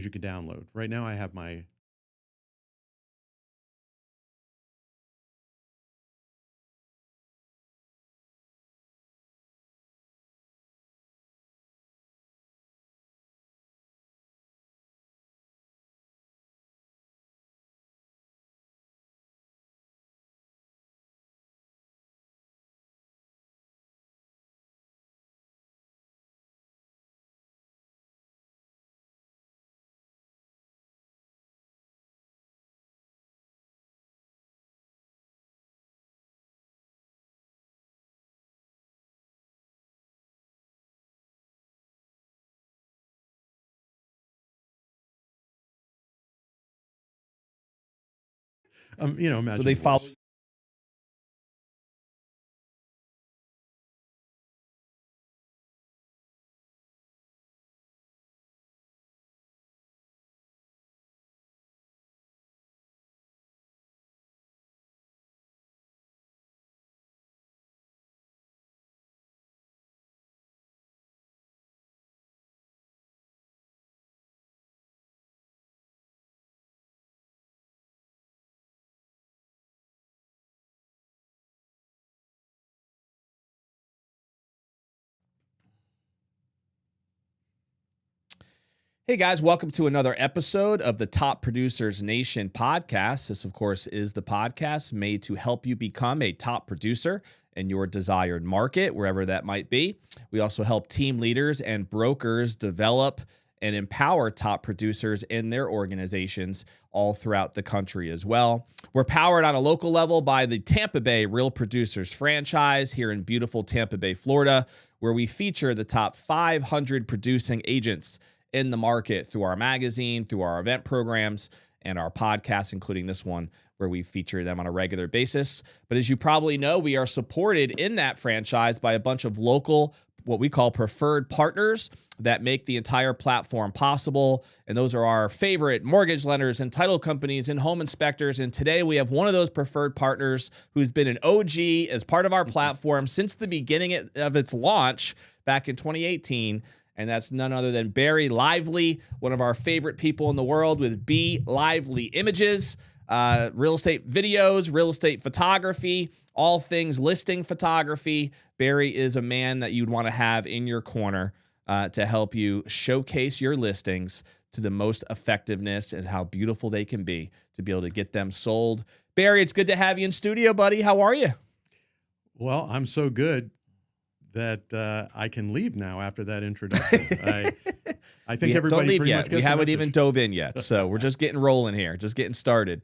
you could download. Right now, I have my So imagine they the follow. voice. Hey guys, welcome to another episode of the Top Producers Nation podcast. This, of course, is the podcast made to help you become a top producer in your desired market, wherever that might be. We also help team leaders and brokers develop and empower top producers in their organizations all throughout the country as well. We're powered on a local level by the Tampa Bay Real Producers franchise here in beautiful Tampa Bay, Florida, where we feature the top 500 producing agents in the market through our magazine, through our event programs, and our podcasts, including this one, where we feature them on a regular basis. But as you probably know, we are supported in that franchise by a bunch of local, what we call preferred partners that make the entire platform possible. And those are our favorite mortgage lenders and title companies and home inspectors. And today we have one of those preferred partners who's been an OG as part of our platform since the beginning of its launch back in 2018. And that's none other than B.Lively, one of our favorite people in the world with B.Lively Images, real estate videos, real estate photography, all things listing photography. Barry is a man that you'd want to have in your corner to help you showcase your listings to the most effectiveness and how beautiful they can be to be able to get them sold. Barry, it's good to have you in studio, buddy. How are you? Well, I'm so good that I can leave now after that introduction. I think Don't everybody leave pretty yet. much We gets the haven't even message. dove in yet. So we're just getting rolling here, just getting started.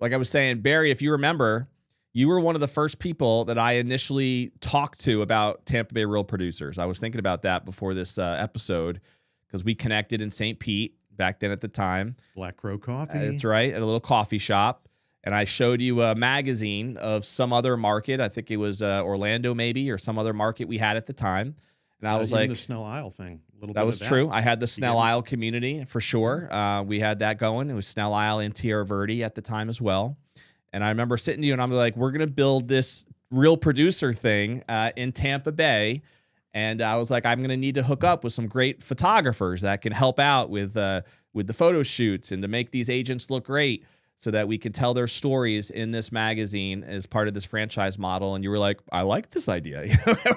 Like I was saying, Barry, if you remember, you were one of the first people that I initially talked to about Tampa Bay Real Producers. I was thinking about that before this episode because we connected in St. Pete back then at the time. Black Crow Coffee. That's right, at a little coffee shop. And I showed you a magazine of some other market. I think it was Orlando maybe or some other market we had at the time. And I was Even like, the Snell Isle thing. A little that bit was of true. I had the You Snell gave us- Isle community for sure. We had that going. It was Snell Isle and Tierra Verde at the time as well. And I remember sitting to you and I'm like, we're going to build this real producer thing in Tampa Bay. And I was like, I'm going to need to hook up with some great photographers that can help out with the photo shoots and to make these agents look great so that we can tell their stories in this magazine as part of this franchise model. And you were like, I like this idea.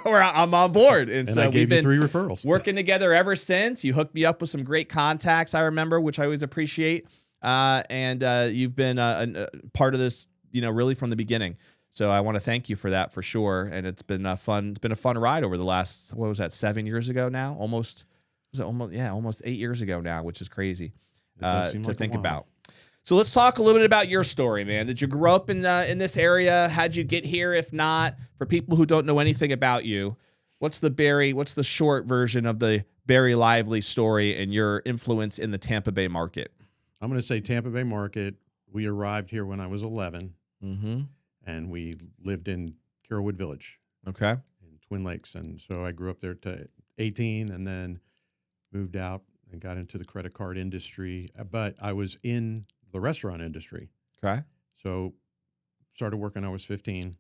I'm on board. And And so I we've gave you been 3 referrals. working together ever since. You hooked me up with some great contacts, I remember, which I always appreciate. And you've been a part of this, really from the beginning. So I want to thank you for that for sure. And it's been fun. It's been a fun ride over the last, what was that, 7 years ago now? Almost 8 years ago now, which is crazy It does seem to like a think while. about. So let's talk a little bit about your story, man. Did you grow up in this area? How'd you get here? If not, for people who don't know anything about you, what's the short version of the B.Lively story and your influence in the Tampa Bay market? I'm going to say Tampa Bay market. We arrived here when I was 11, Mm-hmm. and we lived in Carrollwood Village Okay. in Twin Lakes. And so I grew up there to 18 and then moved out and got into the credit card industry. But I was in the restaurant industry. Okay. So started working when I was 15,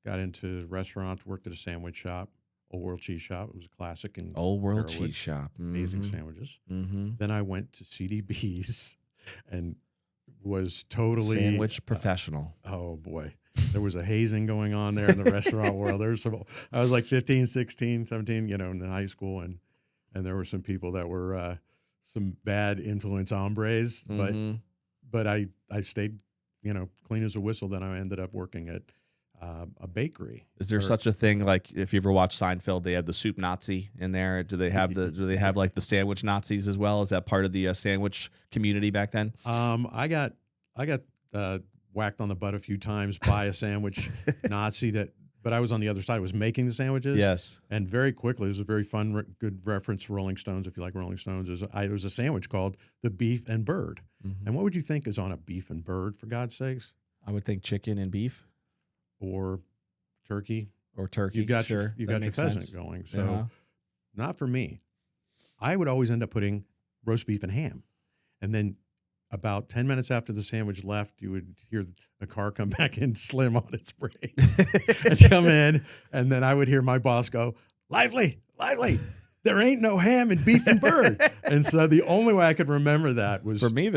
got into restaurants, worked at a sandwich shop, Old World Cheese Shop. It was a classic in Old World Arrowwood. Cheese Shop. Amazing sandwiches. Mm-hmm. Then I went to CDB's and was totally Sandwich professional. Oh boy. There was a hazing going on there in the restaurant world. There was some, I was like 15, 16, 17, in high school, and there were some people that were some bad influence hombres, but I stayed, clean as a whistle. Then I ended up working at a bakery. Is there such a thing, like if you ever watch Seinfeld, they have the soup Nazi in there? Do they have like the sandwich Nazis as well? Is that part of the sandwich community back then? I got whacked on the butt a few times by a sandwich Nazi but I was on the other side. I was making the sandwiches. Yes. And very quickly, this is a very fun, good reference to Rolling Stones. If you like Rolling Stones, there was a sandwich called the Beef and Bird. And what would you think is on a beef and bird, for God's sakes? I would think chicken and beef. Or turkey. Or turkey. You got sure. your pheasant going. So not for me. I would always end up putting roast beef and ham. And then about 10 minutes after the sandwich left, you would hear a car come back in, slam on its brakes, and come in. And then I would hear my boss go, "Lively, lively. There ain't no ham in beef and bird." And so the only way I could remember that was, for me,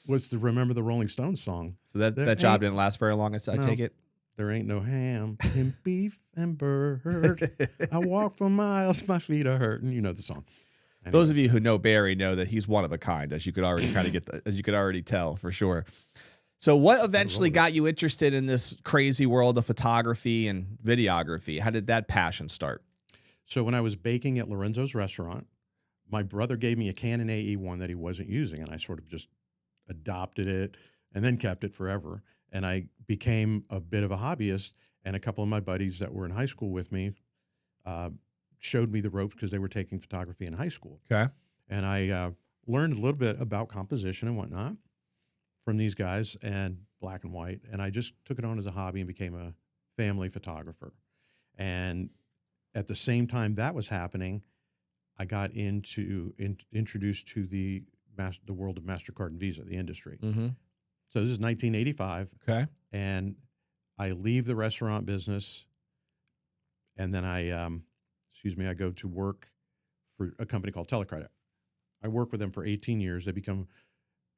was to remember the Rolling Stones song. So that job didn't last very long, I take it? There ain't no ham in beef and bird. I walk for miles, my feet are hurting. You know the song. Anyways. Those of you who know Barry know that he's one of a kind, as you could already as you could already tell for sure. So what eventually got you interested in this crazy world of photography and videography? How did that passion start? So when I was baking at Lorenzo's restaurant, my brother gave me a Canon AE1 that he wasn't using, and I sort of just adopted it and then kept it forever. And I became a bit of a hobbyist, and a couple of my buddies that were in high school with me showed me the ropes because they were taking photography in high school. Okay. And I learned a little bit about composition and whatnot from these guys and black and white. And I just took it on as a hobby and became a family photographer. And at the same time that was happening, I got introduced to the world of MasterCard and Visa, the industry. Mm-hmm. So this is 1985. Okay. And I leave the restaurant business, and then I go to work for a company called Telecredit. I work with them for 18 years. They become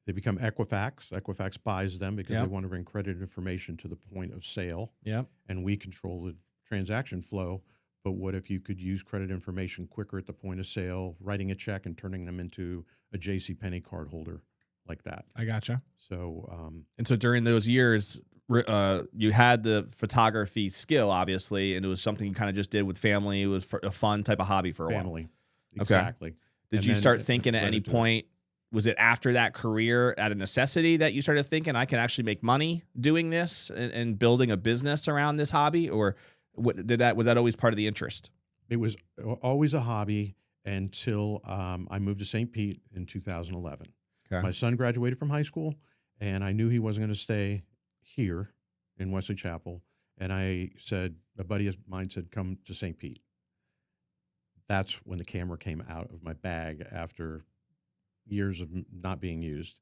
Equifax. Equifax buys them because they want to bring credit information to the point of sale. Yep. And we control the transaction flow. But what if you could use credit information quicker at the point of sale, writing a check and turning them into a JCPenney card holder like that? I gotcha. So, and so during those years, you had the photography skill, obviously, and it was something you kind of just did with family. It was a fun type of hobby for a while. Exactly. Okay. Did you start thinking at any point, was it after that career at a necessity that you started thinking, I can actually make money doing this and building a business around this hobby? Or was that always part of the interest? It was always a hobby until I moved to St. Pete in 2011. Okay. My son graduated from high school, and I knew he wasn't going to stay here in Wesley Chapel. And a buddy of mine said, "Come to St. Pete." That's when the camera came out of my bag after years of not being used.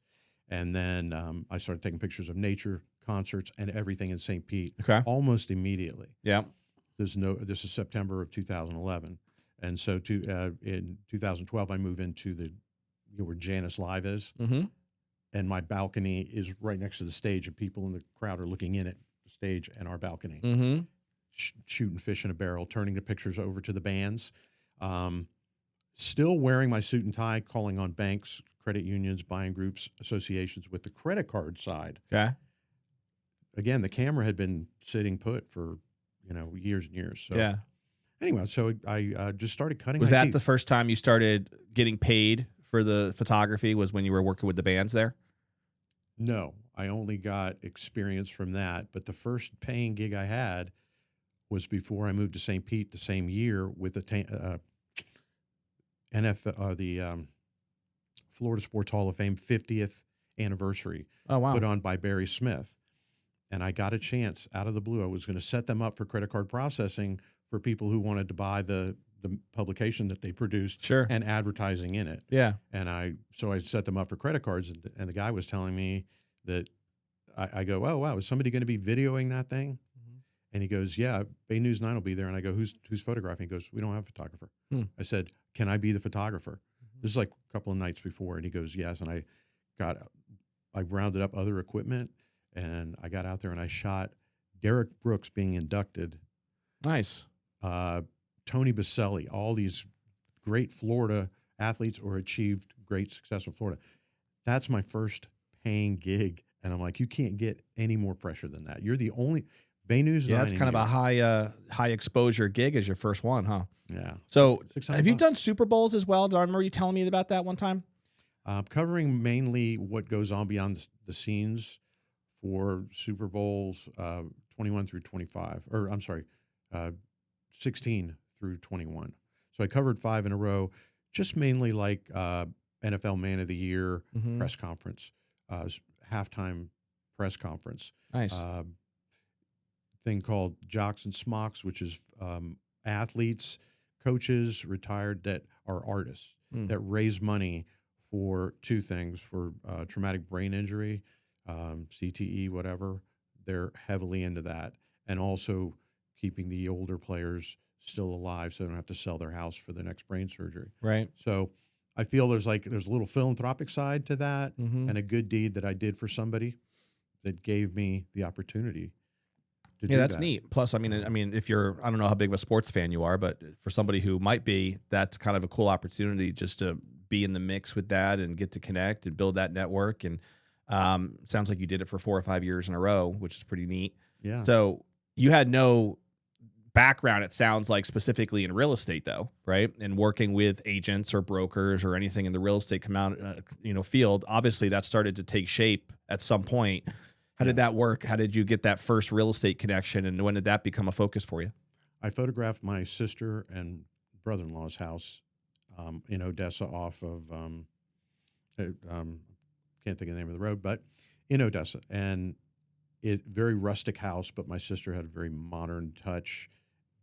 And then I started taking pictures of nature, concerts, and everything in St. Pete almost immediately. Yeah. This is September of 2011. And so in 2012, I move into where Janice Live is. Mm-hmm. And my balcony is right next to the stage, and people in the crowd are looking in at the stage and our balcony, shooting fish in a barrel, turning the pictures over to the bands. Still wearing my suit and tie, calling on banks, credit unions, buying groups, associations with the credit card side. Okay. Again, the camera had been sitting put for years and years. So yeah. Anyway, so I just started cutting. Was my that teeth. the first time you started getting paid for the photography? Was when you were working with the bands there? No, I only got experience from that. But the first paying gig I had was before I moved to St. Pete the same year with the Florida Sports Hall of Fame 50th anniversary. Oh, wow. Put on by Barry Smith. And I got a chance out of the blue. I was going to set them up for credit card processing for people who wanted to buy the publication that they produced and advertising in it. Yeah. And so I set them up for credit cards, and the guy was telling me that I go, "Oh, wow, is somebody going to be videoing that thing?" And he goes, yeah, Bay News 9 will be there. And I go, who's photographing? He goes, we don't have a photographer. I said, can I be the photographer? This is like a couple of nights before. And he goes, yes. And I rounded up other equipment, and I got out there and I shot Derek Brooks being inducted. Nice. Tony Baselli, all these great Florida athletes or achieved great success in Florida. That's my first paying gig. And I'm like, you can't get any more pressure than that. You're the only Bay News. Yeah, it's kind of a high exposure gig as your first one, huh? Yeah. So have you done Super Bowls as well? Do I remember you telling me about that one time? Covering mainly what goes on beyond the scenes for Super Bowls 21 through 25, or I'm sorry, 16 through 21. So I covered 5 in a row, just mainly like NFL Man of the Year press conference, halftime press conference. Nice. Thing called Jocks and Smocks, which is athletes, coaches, retired that are artists that raise money for 2 things, for traumatic brain injury, CTE, whatever. They're heavily into that. And also keeping the older players still alive so they don't have to sell their house for the next brain surgery. Right. So I feel there's a little philanthropic side to that and a good deed that I did for somebody that gave me the opportunity to do that's that. neat. Plus, I mean, if I don't know how big of a sports fan you are, but for somebody who might be, that's kind of a cool opportunity just to be in the mix with that and get to connect and build that network. And sounds like you did it for 4 or 5 years in a row, which is pretty neat. Yeah. So you had no background, it sounds like, specifically in real estate, though, right? And working with agents or brokers or anything in the real estate field. Obviously, that started to take shape at some point. How did that work? How did you get that first real estate connection, and when did that become a focus for you? I photographed my sister and brother-in-law's house in Odessa off of can't think of the name of the road, but in Odessa, and very rustic house. But my sister had a very modern touch,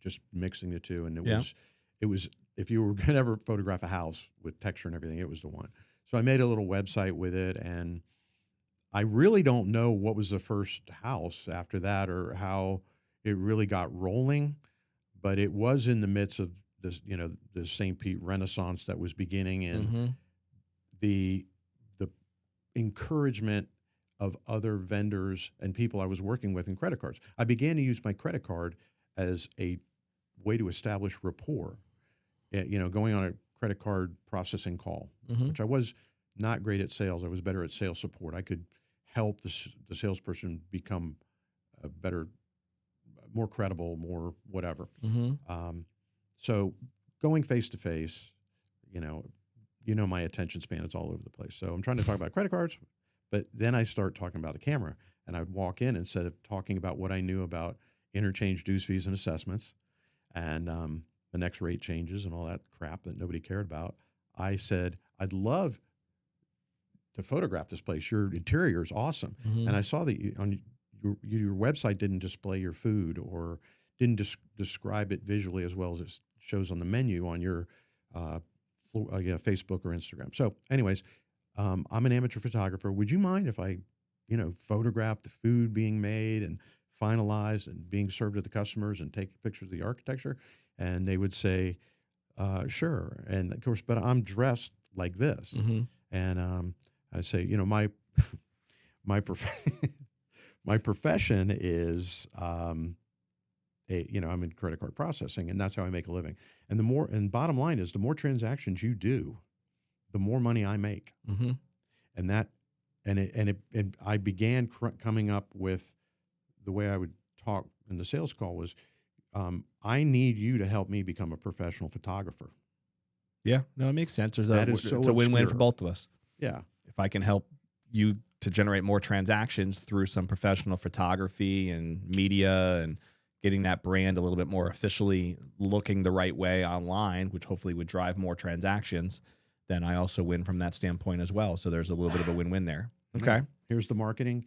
just mixing the two, and it was if you were going to ever photograph a house with texture and everything, it was the one. So I made a little website with it, and I really don't know what was the first house after that or how it really got rolling, but it was in the midst of this, the St. Pete Renaissance that was beginning, and the encouragement of other vendors and people I was working with in credit cards. I began to use my credit card as a way to establish rapport, going on a credit card processing call, which I was not great at sales. I was better at sales support. I could help the salesperson become a better, more credible, more whatever. So going face to face, my attention span is all over the place. So I'm trying to talk about credit cards, but then I start talking about the camera, and I would walk in, instead of talking about what I knew about interchange, dues, fees, and assessments, and the next rate changes and all that crap that nobody cared about. I said, I'd love to photograph this place. Your interior is awesome. And I saw that on your website didn't display your food or didn't describe it visually as well as it shows on the menu on your Facebook or Instagram. So anyways, I'm an amateur photographer. Would you mind if I, photograph the food being made and finalized and being served to the customers and take pictures of the architecture? And they would say, sure. And of course, but I'm dressed like this. And I say, my my profession is, I'm in credit card processing, and that's how I make a living. And bottom line is, the more transactions you do, the more money I make. And I began coming up with the way I would talk in the sales call was, I need you to help me become a professional photographer. Yeah, no, it makes sense. It's so a win-win for both of us. Yeah. If I can help you to generate more transactions through some professional photography and media and getting that brand a little bit more officially looking the right way online, which hopefully would drive more transactions, then I also win from that standpoint as well. So there's a little bit of a win-win there. Okay. Here's the marketing.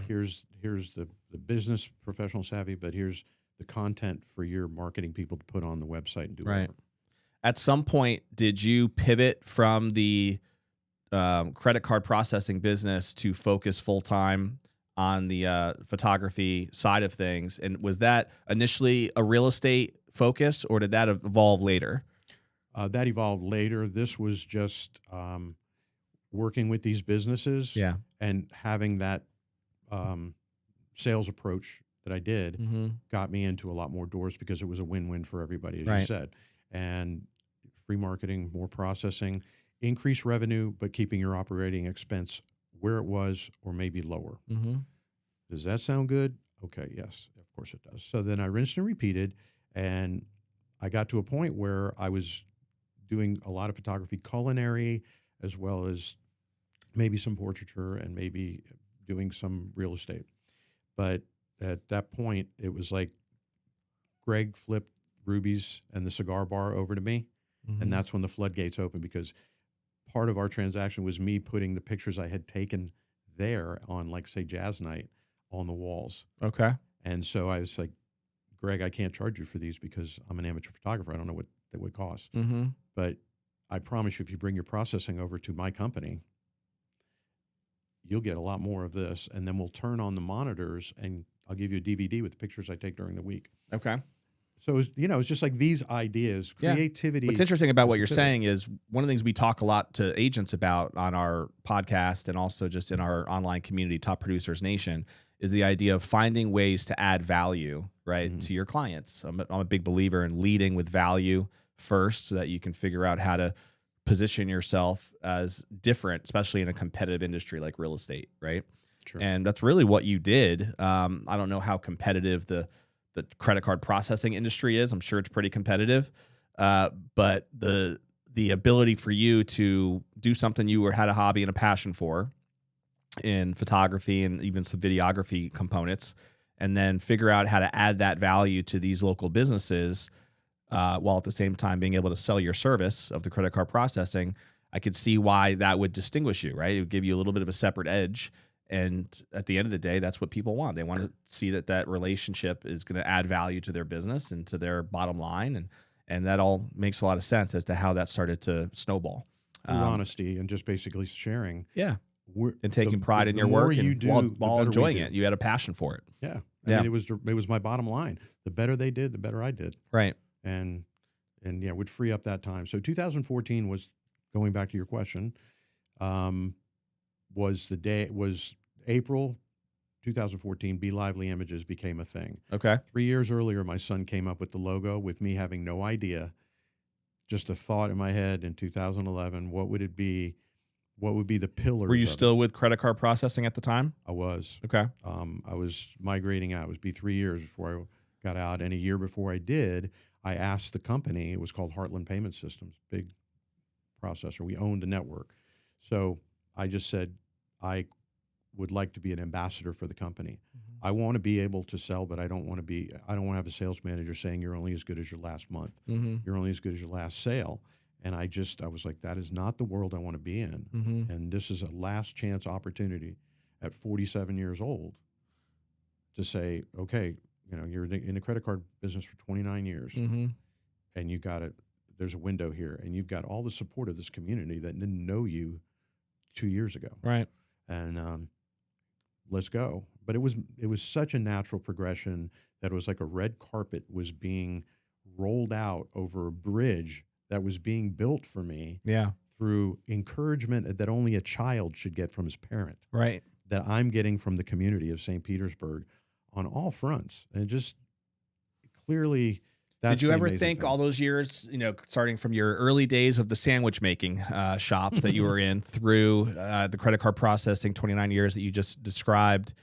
here's the business professional savvy, but here's the content for your marketing people to put on the website and do whatever. At some point, did you pivot from the credit card processing business to focus full-time on the photography side of things. And was that initially a real estate focus, or did that evolve later? That evolved later. This was just working with these businesses Yeah. and having that sales approach that I did got me into a lot more doors because it was a win-win for everybody, as you said. And free marketing, more processing, increased revenue, but keeping your operating expense where it was or maybe lower. Does that sound good? Okay, yes, of course it does. So then I rinsed and repeated, and I got to a point where I was doing a lot of photography, culinary, as well as maybe some portraiture and maybe doing some real estate. But at that point, it was like Greg flipped Ruby's and the cigar bar over to me. And that's when the floodgates opened, because part of our transaction was me putting the pictures I had taken there on, like, say, Jazz Night on the walls. Okay. And so I was like, Greg, I can't charge you for these because I'm an amateur photographer. I don't know what they would cost. But I promise you, if you bring your processing over to my company, you'll get a lot more of this. And then we'll turn on the monitors and I'll give you a DVD with the pictures I take during the week. Okay. So, it was, it's just like these ideas, creativity. What's interesting about what you're saying is one of the things we talk a lot to agents about on our podcast and also just in our online community, Top Producers Nation, is the idea of finding ways to add value, right, to your clients. I'm a big believer in leading with value first so that you can figure out how to position yourself as different, especially in a competitive industry like real estate, right? Sure. And that's really what you did. I don't know how competitive the credit card processing industry is. I'm sure it's pretty competitive, but the ability for you to do something you had a hobby and a passion for in photography and even some videography components, and then figure out how to add that value to these local businesses, while at the same time being able to sell your service of the credit card processing, I could see why that would distinguish you, right? It would give you a little bit of a separate edge. And at the end of the day, that's what people want. They want to see that relationship is going to add value to their business and to their bottom line. And that all makes a lot of sense as to how that started to snowball. Through honesty and just basically sharing. Yeah. And taking pride in your work and while enjoying it. You had a passion for it. Yeah. I mean, it was my bottom line. The better they did, the better I did. Right. And yeah, would free up that time. So 2014 was, going back to your question, was April 2014, B.Lively Images became a thing. Okay. 3 years earlier, my son came up with the logo with me having no idea, just a thought in my head in 2011. What would it be? What would be the pillars? Were you still with credit card processing at the time? I was. Okay. I was migrating out. It would be 3 years before I got out. And a year before I did, I asked the company, it was called Heartland Payment Systems, big processor. We owned the network. So I just said, I would like to be an ambassador for the company. I want to be able to sell, but I don't want to have a sales manager saying you're only as good as your last month. You're only as good as your last sale. And I was like, that is not the world I want to be in. And this is a last chance opportunity at 47 years old to say, okay, you're in the credit card business for 29 years and there's a window here, and you've got all the support of this community that didn't know you 2 years ago. Right. And let's go. But it was such a natural progression that it was like a red carpet was being rolled out over a bridge that was being built for me. Yeah. Through encouragement that only a child should get from his parent. Right. That I'm getting from the community of St. Petersburg on all fronts. And just clearly, did you ever think all those years, starting from your early days of the sandwich making shops that you were in through the credit card processing, 29 years that you just described,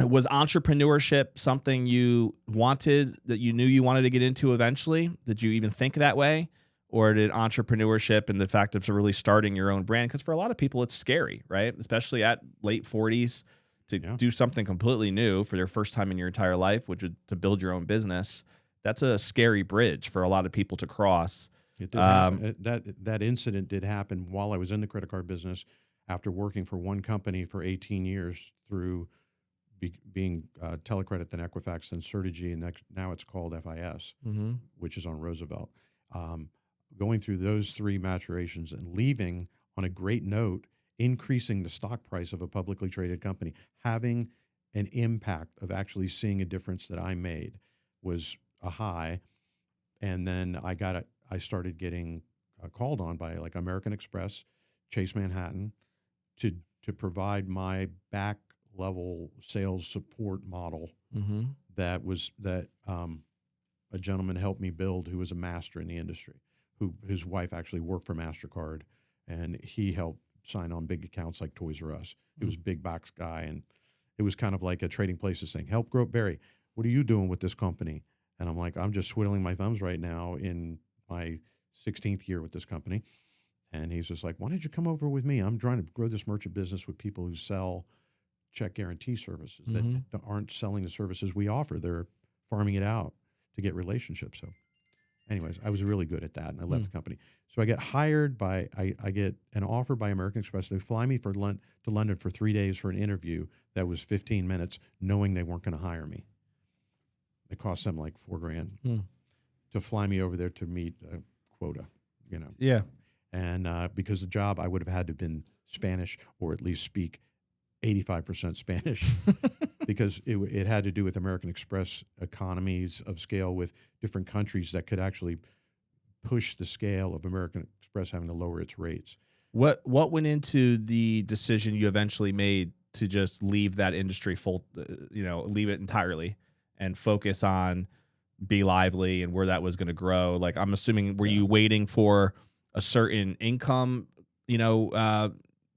was entrepreneurship something you wanted, that you knew you wanted to get into eventually? Did you even think that way? Or did entrepreneurship and the fact of really starting your own brand, because for a lot of people it's scary, right? Especially at late 40s to do something completely new for their first time in your entire life, which is to build your own business. That's a scary bridge for a lot of people to cross. It did happen. That incident did happen while I was in the credit card business after working for one company for 18 years through being Telecredit, then Equifax, then Certegy, and now it's called FIS, which is on Roosevelt. Going through those three maturations and leaving on a great note, increasing the stock price of a publicly traded company, having an impact of actually seeing a difference that I made was a high. And then I started getting called on by like American Express, Chase Manhattan, to provide my back level sales support model. Mm-hmm. that a gentleman helped me build who was a master in the industry, his wife actually worked for MasterCard, and he helped sign on big accounts like Toys R Us. He was a big box guy, and it was kind of like a Trading Places thing. Help grow Barry. What are you doing with this company? And I'm like, I'm just twiddling my thumbs right now in my 16th year with this company. And he's just like, why don't you come over with me? I'm trying to grow this merchant business with people who sell check guarantee services that aren't selling the services we offer. They're farming it out to get relationships. So anyways, I was really good at that, and I left the company. So I get hired by, I get an offer by American Express. They fly me to London for 3 days for an interview that was 15 minutes, knowing they weren't going to hire me. It cost them like $4,000 to fly me over there to meet a quota, Yeah. And because the job, I would have had to have been Spanish or at least speak 85% Spanish because it had to do with American Express economies of scale with different countries that could actually push the scale of American Express having to lower its rates. What went into the decision you eventually made to just leave that industry leave it entirely and focus on B.Lively and where that was going to grow? Like, I'm assuming, were you waiting for a certain income,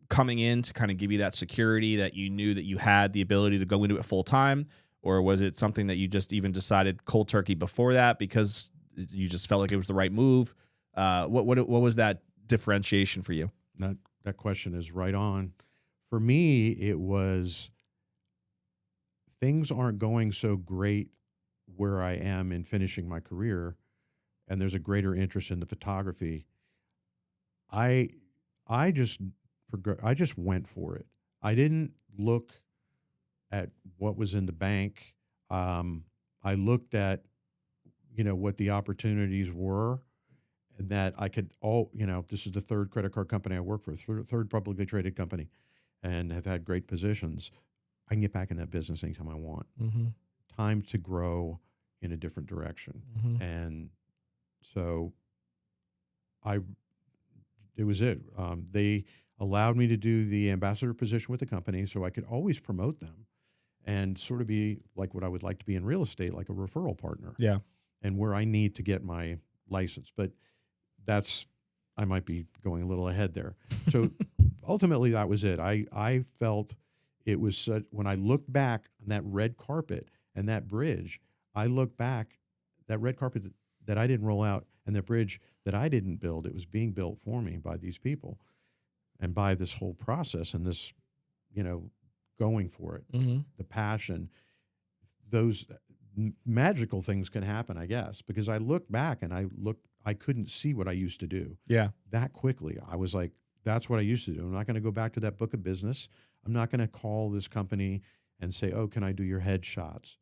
coming in to kind of give you that security that you knew that you had the ability to go into it full time? Or was it something that you just even decided cold turkey before that because you just felt like it was the right move? What was that differentiation for you? That question is right on. For me, it was things aren't going so great where I am in finishing my career, and there's a greater interest in the photography. I just went for it. I didn't look at what was in the bank. I looked at, what the opportunities were, and that I could this is the third credit card company I work for, third publicly traded company, and have had great positions. I can get back in that business anytime I want. Time to grow in a different direction. And so it was it. They allowed me to do the ambassador position with the company so I could always promote them and sort of be like what I would like to be in real estate, like a referral partner. Yeah. And where I need to get my license. But I might be going a little ahead there. So ultimately that was it. I felt it was when I look back on that red carpet and that bridge, I look back, that red carpet that I didn't roll out and the bridge that I didn't build, it was being built for me by these people and by this whole process and this, going for it, the passion, those magical things can happen, I guess, because I look back and I couldn't see what I used to do. Yeah. That quickly. I was like, that's what I used to do. I'm not going to go back to that book of business. I'm not going to call this company and say, oh, can I do your headshots?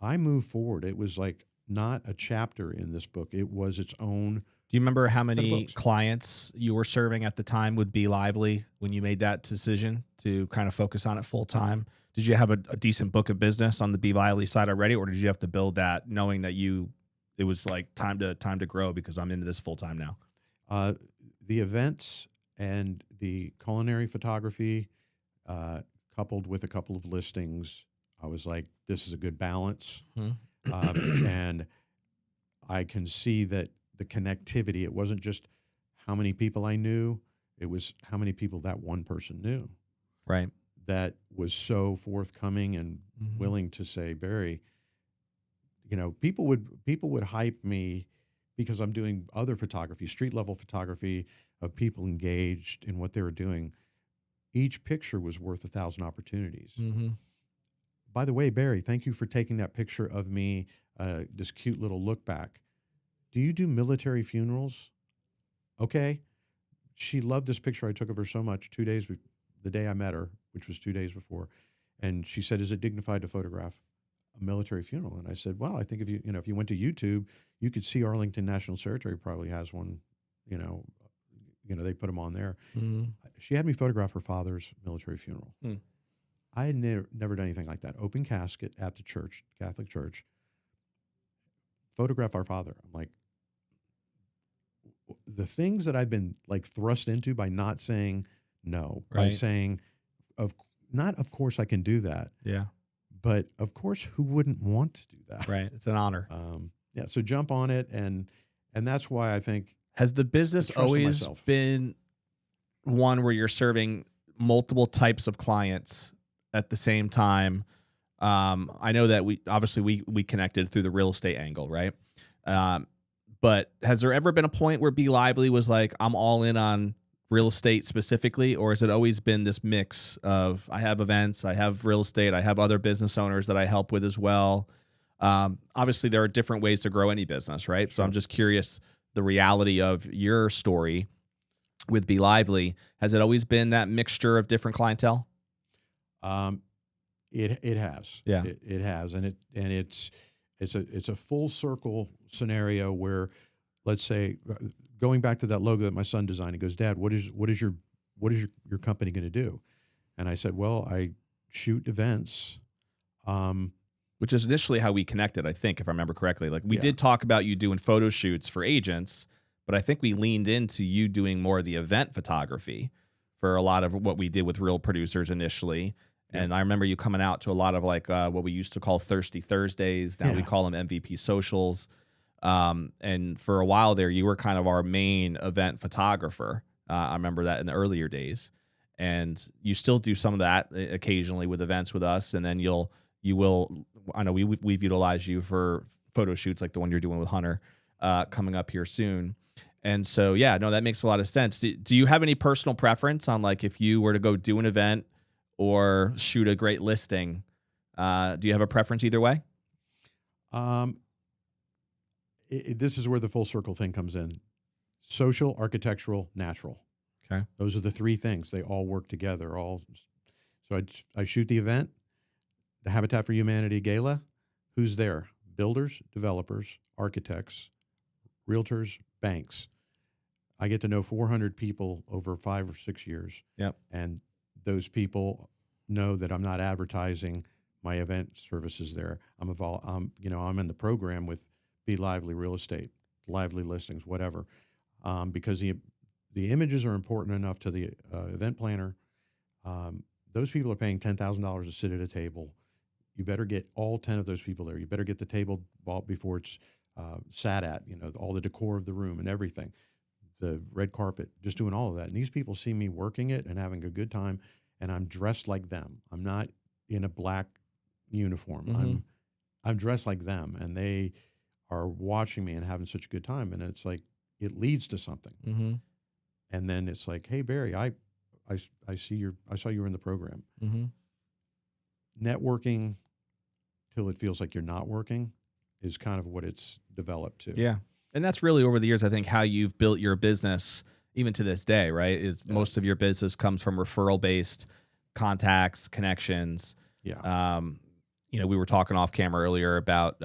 I moved forward. It was like not a chapter in this book. It was its own. Do you remember how many clients you were serving at the time with B.Lively when you made that decision to kind of focus on it full time? Did you have a decent book of business on the B.Lively side already, or did you have to build that knowing that it was like time to grow because I'm into this full time now? The events and the culinary photography, coupled with a couple of listings, I was like, this is a good balance. And I can see that the connectivity, it wasn't just how many people I knew, it was how many people that one person knew. Right. That was so forthcoming and willing to say, Barry, people would hype me because I'm doing other photography, street level photography of people engaged in what they were doing. Each picture was worth 1,000 opportunities. By the way, Barry, thank you for taking that picture of me, this cute little look back. Do you do military funerals? Okay. She loved this picture I took of her so much the day I met her, which was 2 days before. And she said, is it dignified to photograph a military funeral? And I said, well, I think if you went to YouTube, you could see Arlington National Cemetery probably has one, they put them on there. She had me photograph her father's military funeral. I had never done anything like that. Open casket at the church, Catholic church. Photograph our father. I'm like, the things that I've been like thrust into by not saying no, by Right. saying, of course I can do that. Yeah. But of course, who wouldn't want to do that? Right. It's an honor. Yeah. So jump on it. And that's why I think. Has the business always been one where you're serving multiple types of clients at the same time? I know that we connected through the real estate angle, right? But has there ever been a point where B.Lively was like, I'm all in on real estate specifically, or has it always been this mix of I have events, I have real estate, I have other business owners that I help with as well? Obviously, there are different ways to grow any business, right? Sure. So I'm just curious, the reality of your story with B.Lively, has it always been that mixture of different clientele? It has. Yeah. It has, and it's a full circle scenario where, let's say, going back to that logo that my son designed, he goes, Dad, what is your company going to do? And I said, well, I shoot events. Which is initially how we connected, I think, if I remember correctly. Like we did talk about you doing photo shoots for agents, but I think we leaned into you doing more of the event photography for a lot of what we did with real producers initially. And I remember you coming out to a lot of like what we used to call Thirsty Thursdays. Now we call them MVP socials. And for a while there, you were kind of our main event photographer. I remember that in the earlier days. And you still do some of that occasionally with events with us. And then you will, I know we've utilized you for photo shoots like the one you're doing with Hunter coming up here soon. And so, yeah, no, that makes a lot of sense. Do you have any personal preference on like if you were to go do an event or shoot a great listing? Do you have a preference either way? This is where the full circle thing comes in. Social, architectural, natural. Okay. Those are the three things. They all work together. So I shoot the event, the Habitat for Humanity Gala. Who's there? Builders, developers, architects, realtors, banks. I get to know 400 people over 5 or 6 years. Yep. And those people know that I'm not advertising my event services there. I'm in the program with B.Lively Real Estate, Lively Listings, whatever, because the images are important enough to the event planner. Those people are paying $10,000 to sit at a table. You better get all 10 of those people there. You better get the table bought before it's sat at, all the decor of the room and everything, the red carpet, just doing all of that. And these people see me working it and having a good time, and I'm dressed like them. I'm not in a black uniform. Mm-hmm. I'm dressed like them, and they are watching me and having such a good time. And it's like, it leads to something. Mm-hmm. And then it's like, hey, Barry, I saw you were in the program. Mm-hmm. Networking till it feels like you're not working is kind of what it's developed to. Yeah. And that's really over the years, I think, how you've built your business, even to this day, right? Is most of your business comes from referral-based contacts, connections. Yeah. We were talking off camera earlier about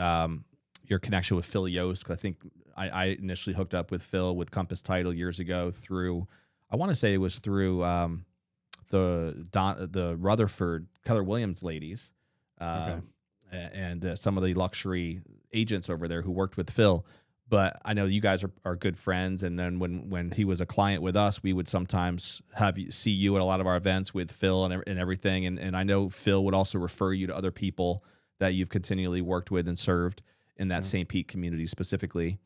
your connection with Phil Yost. I think I initially hooked up with Phil with Compass Title years ago through, I want to say it was through the Rutherford Keller Williams ladies, and some of the luxury agents over there who worked with Phil. But I know you guys are good friends, and then when he was a client with us, we would sometimes see you at a lot of our events with Phil and everything. And I know Phil would also refer you to other people that you've continually worked with and served in that St. Pete community specifically.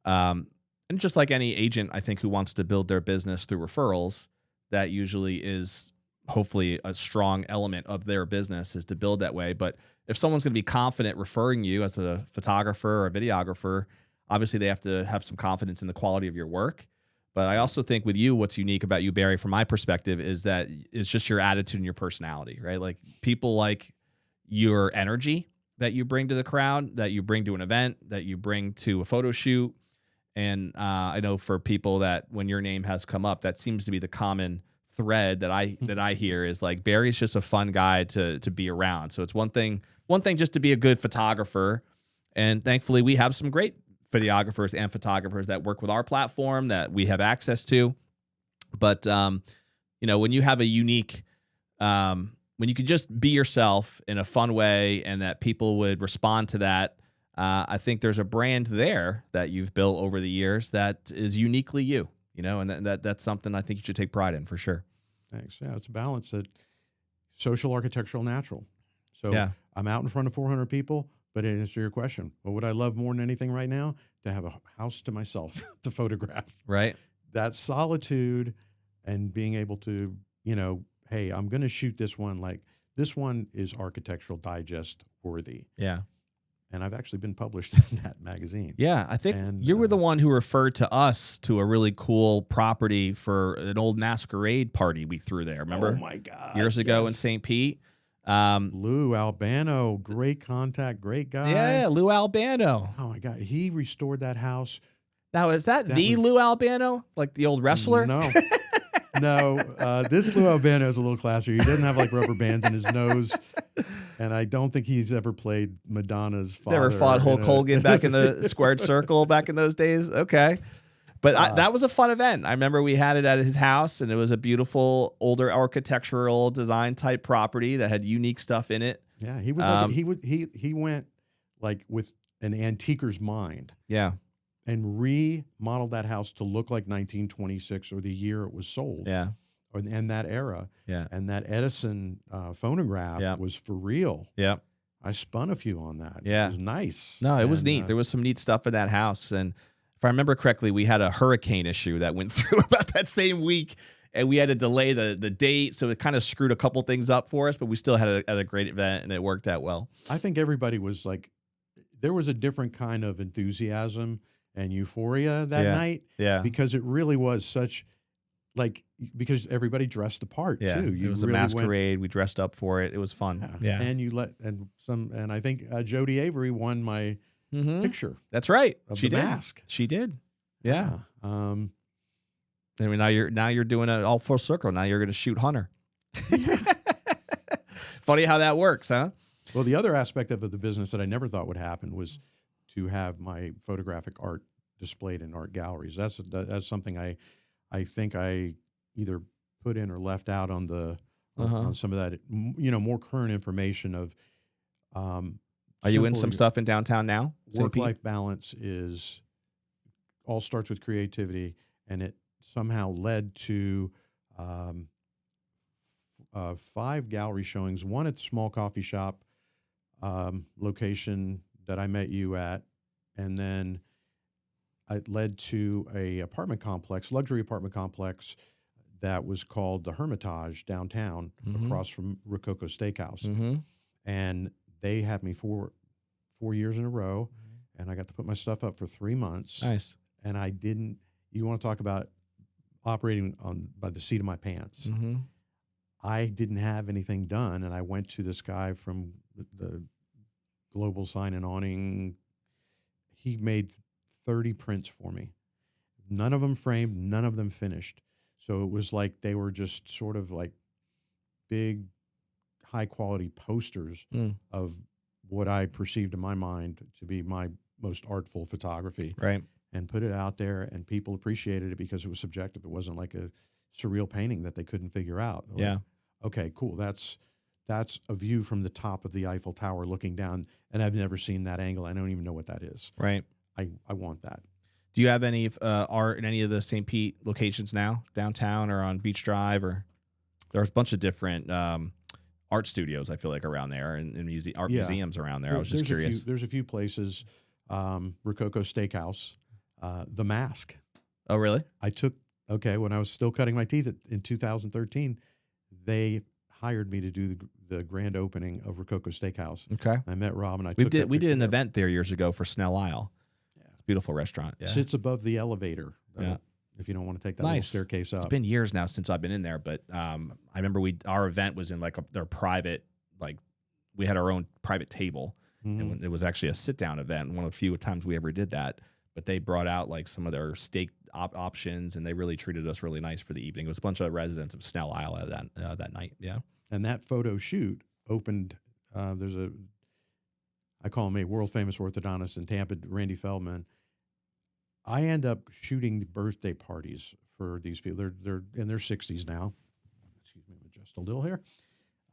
And just like any agent, I think, who wants to build their business through referrals, that usually is hopefully a strong element of their business is to build that way. But if someone's going to be confident referring you as a photographer or a videographer, obviously they have to have some confidence in the quality of your work. But I also think with you, what's unique about you, Barry, from my perspective, is that it's just your attitude and your personality, right? Like people like your energy that you bring to the crowd, that you bring to an event, that you bring to a photo shoot. And I know for people that when your name has come up, that seems to be the common thread that I hear is like Barry's just a fun guy to be around. So it's one thing just to be a good photographer, and thankfully we have some great videographers and photographers that work with our platform that we have access to. But when you have a unique when you could just be yourself in a fun way and that people would respond to that, I think there's a brand there that you've built over the years that is uniquely you, and that's something I think you should take pride in for sure. Thanks. Yeah, it's a balance that social, architectural, natural. So Yeah. I'm out in front of 400 people, but to answer your question, what would I love more than anything right now? To have a house to myself to photograph. Right. That solitude and being able to, hey, I'm going to shoot this one. Like this one is Architectural Digest worthy. Yeah. And I've actually been published in that magazine. Yeah, I think you were the one who referred to us to a really cool property for an old masquerade party we threw there. Remember? Oh my God! Years ago in yes. St. Pete. Lou Albano, great contact, great guy. Yeah, Lou Albano. Oh my God, he restored that house. Now, is that the Lou Albano, like the old wrestler? No. No, this Lou Albano is a little classier. He doesn't have like rubber bands in his nose, and I don't think he's ever played Madonna's father. Never fought Hulk Hogan back in the squared circle back in those days. Okay, but that was a fun event. I remember we had it at his house, and it was a beautiful older architectural design type property that had unique stuff in it. Yeah, he was like, he went like with an antiquer's mind. Yeah. And remodeled that house to look like 1926 or the year it was sold. Yeah. And that era. Yeah. And that Edison phonograph was for real. Yeah. I spun a few on that. Yeah. It was nice. No, it was neat. There was some neat stuff in that house. And if I remember correctly, we had a hurricane issue that went through about that same week. And we had to delay the date. So it kind of screwed a couple things up for us, but we still had a great event and it worked out well. I think everybody was like, there was a different kind of enthusiasm and euphoria that night. Yeah. Because it really was such, because everybody dressed the part too. It was really a masquerade. We dressed up for it. It was fun. Yeah. And I think Jody Avery won my picture. That's right. She did. Mask. She did. Yeah. I mean, now you're doing it all full circle. Now you're going to shoot Hunter. Funny how that works, huh? Well, the other aspect of the business that I never thought would happen was to have my photographic art displayed in art galleries. That's something I think I either put in or left out on the on some of that more current information of. Are you in some stuff in downtown now? Work-life balance all starts with creativity, and it somehow led to 5 gallery showings. One at the small coffee shop location that I met you at, and then it led to a luxury apartment complex that was called the Hermitage downtown, across from Rococo Steakhouse. And they had me 4 years in a row, and I got to put my stuff up for 3 months. Nice. And you want to talk about operating by the seat of my pants. I didn't have anything done, and I went to this guy from the Global Sign and Awning. He made 30 prints for me. None of them framed, none of them finished. So it was like they were just sort of like big, high-quality posters of what I perceived in my mind to be my most artful photography. Right. And put it out there, and people appreciated it because it was subjective. It wasn't like a surreal painting that they couldn't figure out. Yeah. Like, okay, cool. That's a view from the top of the Eiffel Tower looking down, and I've never seen that angle. I don't even know what that is. Right. I want that. Do you have any art in any of the St. Pete locations now, downtown or on Beach Drive? Or there's a bunch of different art studios, I feel like, around there, and museums around there. I was just curious. There's a few places. Rococo Steakhouse, The Mask. Oh, really? When I was still cutting my teeth in 2013, they hired me to do the grand opening of Rococo Steakhouse. Okay. I met Rob, and we did an event there years ago for Snell Isle. Yeah. It's a beautiful restaurant. Yeah. Sits above the elevator. Yeah. If you don't want to take that little staircase up. It's been years now since I've been in there, but I remember our event was in like their private, like we had our own private table. And it was actually a sit-down event, one of the few times we ever did that. But they brought out like some of their steak options, and they really treated us really nice for the evening. It was a bunch of residents of Snell Isle at that night. Yeah. And that photo shoot opened. I call him a world famous orthodontist in Tampa, Randy Feldman. I end up shooting birthday parties for these people. They're in their 60s now. Excuse me, adjust a little here.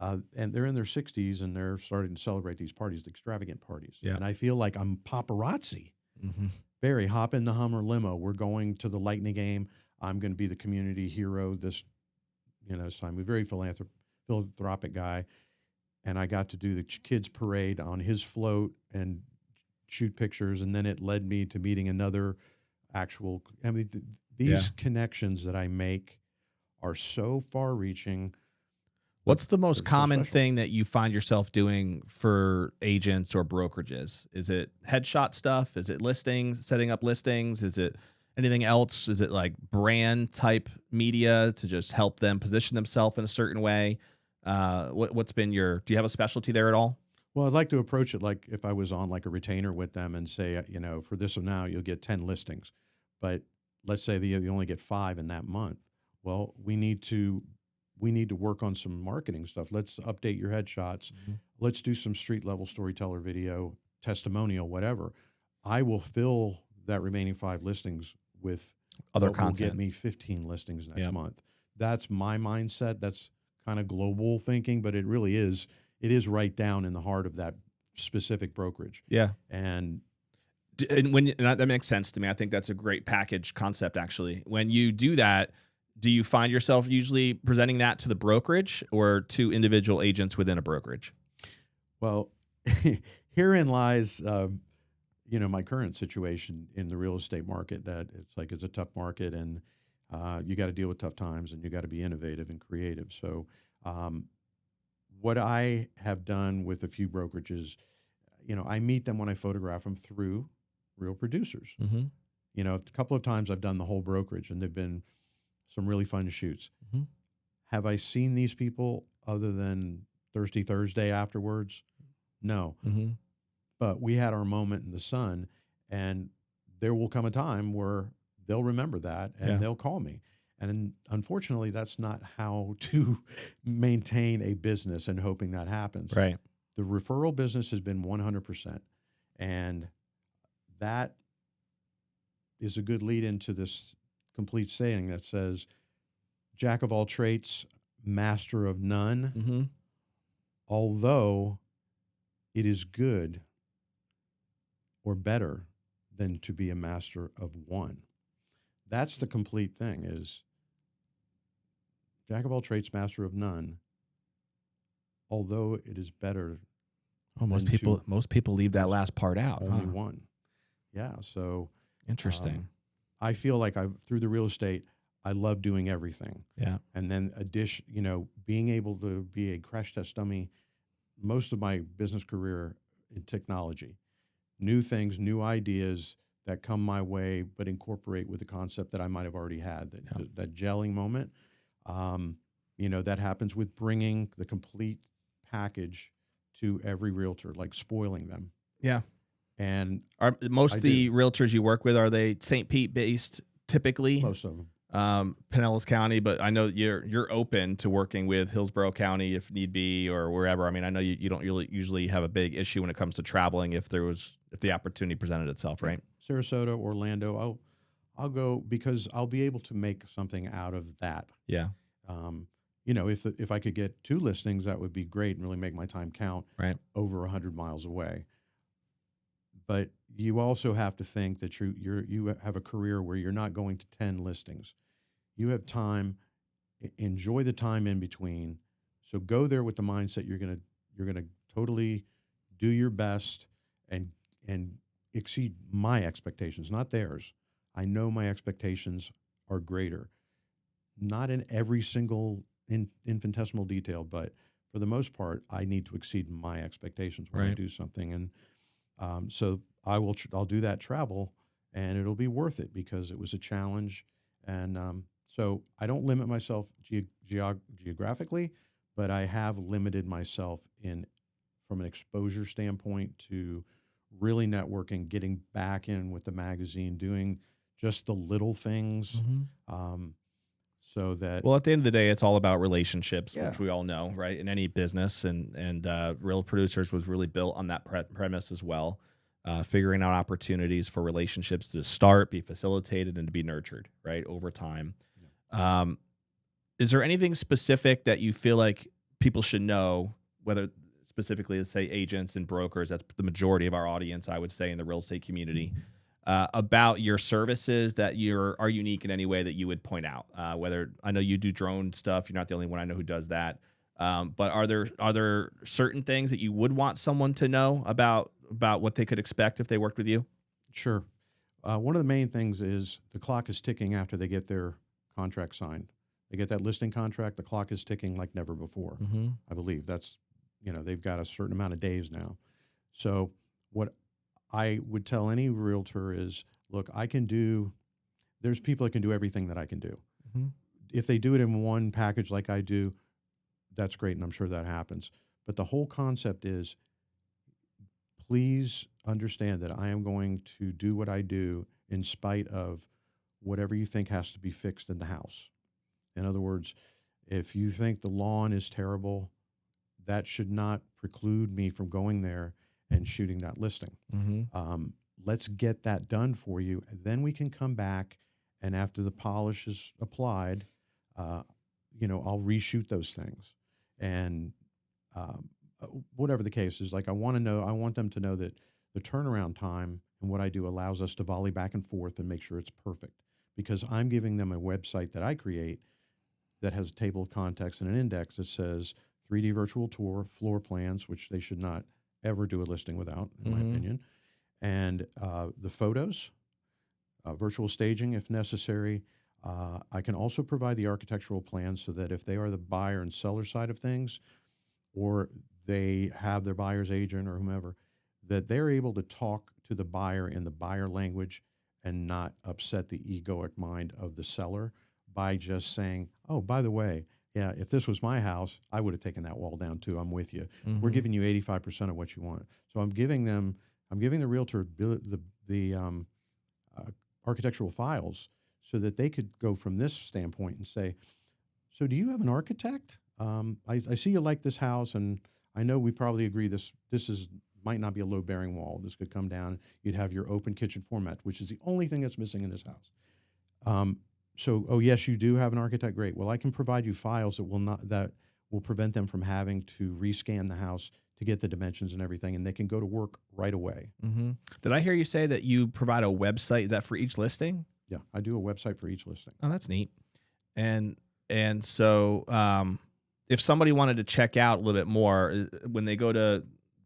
and they're in their 60s and they're starting to celebrate these parties, extravagant parties. Yeah. And I feel like I'm paparazzi. Mm-hmm. Barry, hop in the Hummer limo. We're going to the Lightning game. I'm going to be the community hero this time. A very philanthropic guy. And I got to do the kids parade on his float and shoot pictures. And then it led me to meeting another actual, these connections that I make are so far reaching. What's the most common special. thing that you find yourself doing for agents or brokerages? Is it headshot stuff? Is it listings, setting up listings? Is it anything else? Is it like brand type media to just help them position themselves in a certain way? What's been do you have a specialty there at all? Well, I'd like to approach it like if I was on like a retainer with them and say, for this one now, you'll get 10 listings. But let's say you only get 5 in that month. Well, we need to work on some marketing stuff. Let's update your headshots. Mm-hmm. Let's do some street level storyteller video, testimonial, whatever. I will fill that remaining 5 listings with other what content. Will get me 15 listings next month. That's my mindset. That's kind of global thinking, but it really is. It is right down in the heart of that specific brokerage. Yeah. And that makes sense to me. I think that's a great package concept, actually. When you do that, do you find yourself usually presenting that to the brokerage or to individual agents within a brokerage? Well, herein lies, my current situation in the real estate market, that it's a tough market and you got to deal with tough times and you got to be innovative and creative. So what I have done with a few brokerages, I meet them when I photograph them through real producers. Mm-hmm. A couple of times I've done the whole brokerage and they've been some really fun shoots. Mm-hmm. Have I seen these people other than Thirsty Thursday afterwards? No. Mm-hmm. But we had our moment in the sun, and there will come a time where they'll remember that and they'll call me. And unfortunately, that's not how to maintain a business and hoping that happens. Right. The referral business has been 100%. And that is a good lead into this complete saying that says, jack of all trades, master of none. Mm-hmm. Although it is good or better than to be a master of one. That's the complete thing, is jack of all trades, master of none. Although it is better. Oh, most people leave that last part out. Only one. Yeah. So interesting. I feel like through the real estate, I love doing everything. Yeah. And then being able to be a crash test dummy most of my business career in technology, new things, new ideas that come my way, but incorporate with the concept that I might have already had, that gelling moment. That happens with bringing the complete package to every realtor, like spoiling them. Yeah. And are most of the realtors you work with, are they St. Pete based typically? Most of them. Pinellas County, but I know you're open to working with Hillsborough County if need be, or wherever. I mean, I know you don't really usually have a big issue when it comes to traveling if the opportunity presented itself, right? Sarasota, Orlando, I'll go because I'll be able to make something out of that. Yeah. If I could get 2 listings, that would be great and really make my time count. Right. Over 100 miles away. But you also have to think that you have a career where you're not going to 10 listings. You have time. Enjoy the time in between. So go there with the mindset you're gonna totally do your best and exceed my expectations, not theirs. I know my expectations are greater. Not in every single infinitesimal detail, but for the most part, I need to exceed my expectations when I do something. And so I'll do that travel, and it'll be worth it because it was a challenge. And so I don't limit myself geographically, but I have limited myself from an exposure standpoint to really networking, getting back in with the magazine, doing just the little things. Mm-hmm. So that, well, at the end of the day, it's all about relationships, Yeah. which we all know, right? In any business, and Real Producers was really built on that premise as well. Figuring out opportunities for relationships to start, be facilitated, and to be nurtured, right, over time. Yeah. Is there anything specific that you feel like people should know, whether specifically, let's say, agents and brokers, that's the majority of our audience, I would say, in the real estate community, about your services that are unique in any way that you would point out? Whether, I know you do drone stuff, you're not the only one I know who does that. But are there certain things that you would want someone to know about what they could expect if they worked with you? Sure. One of the main things is the clock is ticking after they get their contract signed. They get that listing contract, the clock is ticking like never before. Mm-hmm. I believe that's, they've got a certain amount of days now. So what I would tell any realtor is, look, there's people that can do everything that I can do. Mm-hmm. If they do it in one package like I do, that's great, and I'm sure that happens. But the whole concept is, please understand that I am going to do what I do in spite of whatever you think has to be fixed in the house. In other words, if you think the lawn is terrible, that should not preclude me from going there and shooting that listing. Mm-hmm. Let's get that done for you. And then we can come back, and after the polish is applied, I'll reshoot those things. And whatever the case is, like, I want them to know that the turnaround time and what I do allows us to volley back and forth and make sure it's perfect, because I'm giving them a website that I create that has a table of contents and an index that says 3D virtual tour, floor plans, which they should not ever do a listing without, in my opinion, and the photos, virtual staging if necessary. I can also provide the architectural plans so that if they are the buyer and seller side of things, or they have their buyer's agent or whomever, that they're able to talk to the buyer in the buyer language and not upset the egoic mind of the seller by just saying, oh, by the way, yeah, if this was my house, I would have taken that wall down too. I'm with you. Mm-hmm. We're giving you 85% of what you want. So I'm giving the realtor the architectural files so that they could go from this standpoint and say, so do you have an architect? I see you like this house, and I know we probably agree this might not be a load-bearing wall. This could come down. You'd have your open kitchen format, which is the only thing that's missing in this house. Oh yes, you do have an architect. Great. Well, I can provide you files that will prevent them from having to rescan the house to get the dimensions and everything, and they can go to work right away. Mm-hmm. Did I hear you say that you provide a website? Is that for each listing? Yeah, I do a website for each listing. Oh, that's neat. And so if somebody wanted to check out a little bit more, when they go to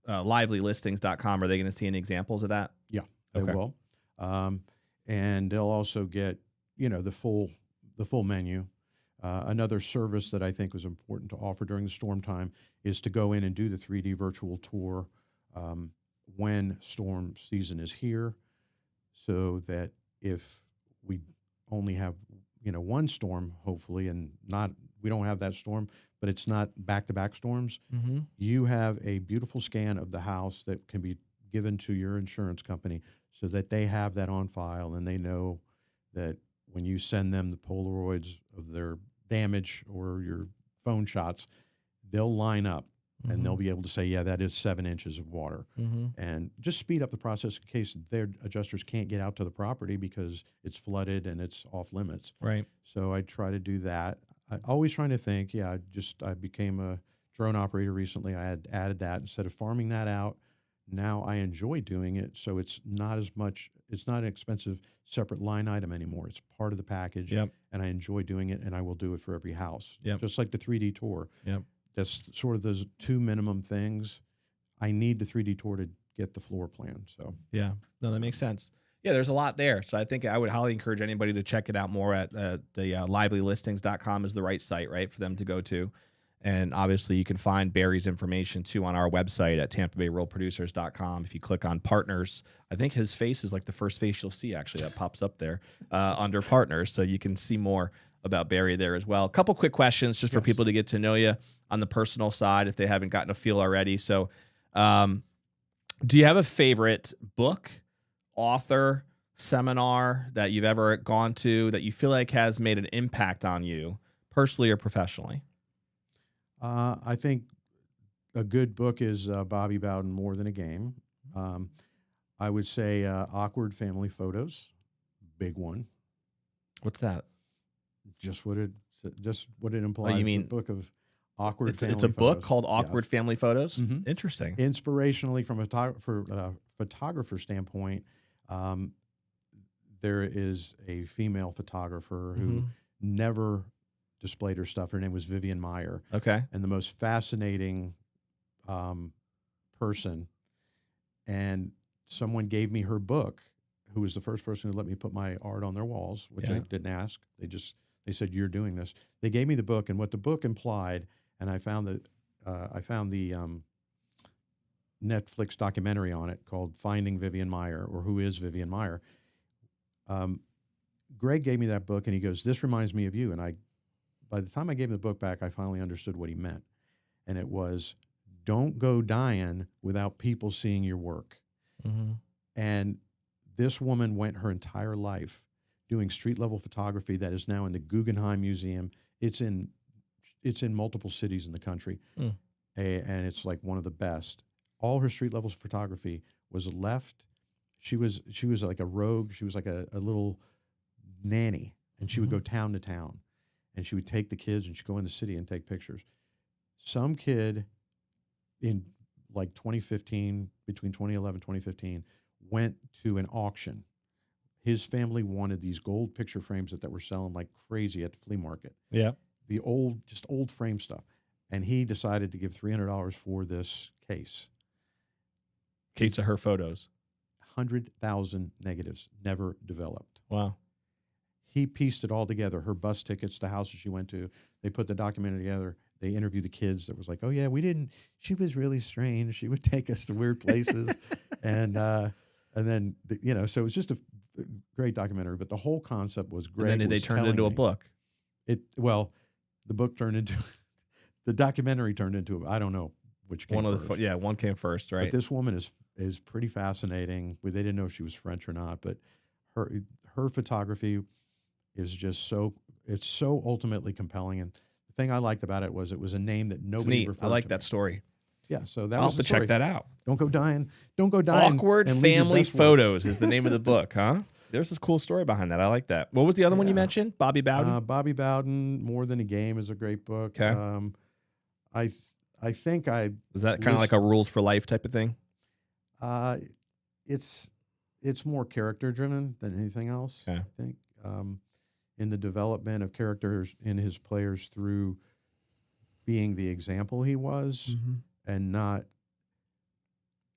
livelylistings.com, are they going to see any examples of that? Yeah, they will. And they'll also get, the full menu. Another service that I think was important to offer during the storm time is to go in and do the 3D virtual tour when storm season is here, so that if we only have one storm, hopefully, and we don't have that storm, but it's not back-to-back storms, you have a beautiful scan of the house that can be given to your insurance company so that they have that on file, and they know that when you send them the Polaroids of their damage or your phone shots, they'll line up and they'll be able to say, yeah, that is 7 inches of water. And just speed up the process in case their adjusters can't get out to the property because it's flooded and it's off limits. Right. So I try to do that. I always trying to think, I became a drone operator recently. I had added that instead of farming that out. Now I enjoy doing it. So it's not an expensive separate line item anymore. It's part of the package. Yep. And I enjoy doing it, and I will do it for every house. Yep. Just like the 3D tour. Yep. That's sort of those two minimum things. I need the 3D tour to get the floor plan. So yeah, no, that makes sense. Yeah, there's a lot there. So I think I would highly encourage anybody to check it out more at the livelylistings.com is the right site, right, for them to go to. And obviously you can find Barry's information too on our website at tampabayrealproducers.com. If you click on partners, I think his face is like the first face you'll see actually that pops up there under partners. So you can see more about Barry there as well. A couple quick questions just for people to get to know you on the personal side if they haven't gotten a feel already. So do you have a favorite book, author, seminar that you've ever gone to that you feel like has made an impact on you personally or professionally? I think a good book is Bobby Bowden, More Than a Game. I would say Awkward Family Photos, big one. What's that? Just what it implies. Oh, you mean a book of Awkward It's Family a book Photos. called Awkward Yes. Family Photos. Mhm. Interesting. Inspirationally, from a photographer standpoint, there is a female photographer who never displayed her stuff. Her name was Vivian Meyer, Okay. and the most fascinating person. And someone gave me her book, who was the first person who let me put my art on their walls, which I didn't ask. They said, "You're doing this." They gave me the book, and what the book implied, and I found the Netflix documentary on it called "Finding Vivian Meyer" or "Who is Vivian Meyer." Greg gave me that book, and he goes, "This reminds me of you." And by the time I gave him the book back, I finally understood what he meant, and it was, don't go dying without people seeing your work. And this woman went her entire life doing street level photography that is now in the Guggenheim Museum. It's in multiple cities in the country, and it's like one of the best. All her street level photography was left. She was like a rogue. She was like a little nanny, and she would go town to town, and she would take the kids, and she'd go in the city and take pictures. Some kid in like 2015, between 2011 and 2015, went to an auction. His family wanted these gold picture frames that were selling like crazy at the flea market. Yeah. The old frame stuff. And he decided to give $300 for this case. Case of her photos. 100,000 negatives, never developed. Wow. He pieced it all together. Her bus tickets, the houses she went to, they put the documentary together. They interviewed the kids that was like, "Oh yeah, she was really strange. She would take us to weird places." and then, so it was just a great documentary, but the whole concept was great. And then they turned it into a book. The book turned into, the documentary turned into, I don't know which came first. One came first, right? But this woman is pretty fascinating. They didn't know if she was French or not, but her photography is just it's so ultimately compelling. And the thing I liked about it was a name that nobody referred to. I like that story. Yeah, so that I'll was have to check that out. Don't go dying. Don't go dying. Awkward Family Photos is the name of the book, huh? There's this cool story behind that. I like that. What was the other one you mentioned? Bobby Bowden? Bobby Bowden, More Than a Game is a great book. Okay. I think is that kind of like a rules for life type of thing? It's more character driven than anything else. Okay. I think in the development of characters in his players through being the example he was, and not,